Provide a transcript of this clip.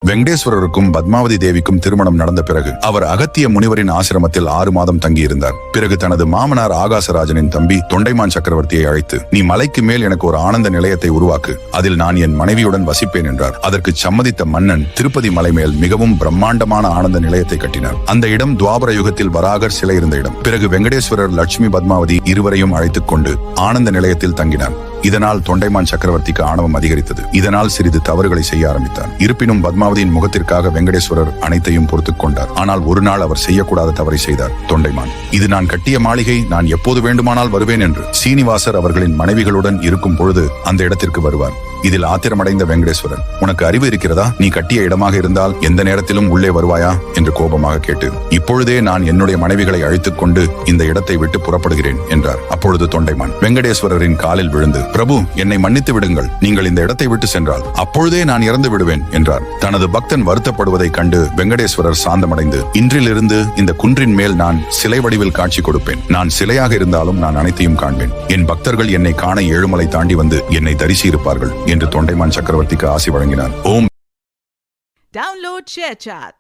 வெங்கடேஸ்வரருக்கும் பத்மாவதி தேவிக்கும் திருமணம் நடந்த பிறகு அவர் அகத்திய முனிவரின் ஆசிரமத்தில் 6 மாதம் தங்கியிருந்தார். பிறகு தனது மாமனார் ஆகாசராஜனின் தம்பி தொண்டைமான் சக்கரவர்த்தியை அழைத்து, நீ மலைக்கு மேல் எனக்கு ஒரு ஆனந்த நிலையத்தை உருவாக்கு, அதில் நான் என் மனைவியுடன் வசிப்பேன் என்றார். அதற்கு சம்மதித்த மன்னன் திருப்பதி மலை மேல் மிகவும் பிரம்மாண்டமான ஆனந்த நிலையத்தை கட்டினார். அந்த இடம் துவாபர யுகத்தில் வராகர் சிலை இருந்த இடம். பிறகு வெங்கடேஸ்வரர் லட்சுமி பத்மாவதி இருவரையும் அழைத்துக் கொண்டு ஆனந்த நிலையத்தில் தங்கினார். இதனால் தொண்டைமான் சக்கரவர்த்திக்கு ஆணவம் அதிகரித்தது. இதனால் சிறிது தவறுகளை செய்ய ஆரம்பித்தார். இருப்பினும் பத்மாவதியின் முகத்திற்காக வெங்கடேஸ்வரர் அனைத்தையும் பொறுத்துக் கொண்டார். ஆனால் ஒரு நாள் அவர் செய்யக்கூடாத தவறை செய்தார் தொண்டைமான். இது நான் கட்டிய மாளிகை, நான் எப்போது வேண்டுமானால் வருவேன் என்று சீனிவாசர் அவர்களின் மனைவிகளுடன் இருக்கும் பொழுது அந்த இடத்திற்கு வருவார். இதில் ஆத்திரமடைந்த வெங்கடேஸ்வரர், உனக்கு அறிவு இருக்கிறதா? நீ கட்டிய இடமாக இருந்தால் எந்த நேரத்திலும் உள்ளே வருவாயா என்று கோபமாக கேட்டு, இப்பொழுதே நான் என்னுடைய மனைவிகளை அழைத்துக் கொண்டு இந்த இடத்தை விட்டு புறப்படுகிறேன் என்றார். அப்பொழுது தொண்டைமான் வெங்கடேஸ்வரரின் காலில் விழுந்து, பிரபு, என்னை மன்னித்து விடுங்கள், நீங்கள் இந்த இடத்தை விட்டு சென்றால் அப்பொழுதே நான் இறந்து விடுவேன் என்றார். தனது பக்தன் வருத்தப்படுவதை கண்டு வெங்கடேஸ்வரர் சாந்தமடைந்து, இன்றிலிருந்து இந்த குன்றின் மேல் நான் சிலை வடிவில் காட்சி கொடுப்பேன். நான் சிலையாக இருந்தாலும் நான் அனைத்தையும் காண்பேன். என் பக்தர்கள் என்னை காண ஏழுமலை தாண்டி வந்து என்னை தரிசி இருப்பார்கள் என்று தொண்டைமான் சக்கரவர்த்திக்கு ஆசி வழங்கினார். ஓம். Download ShareChat.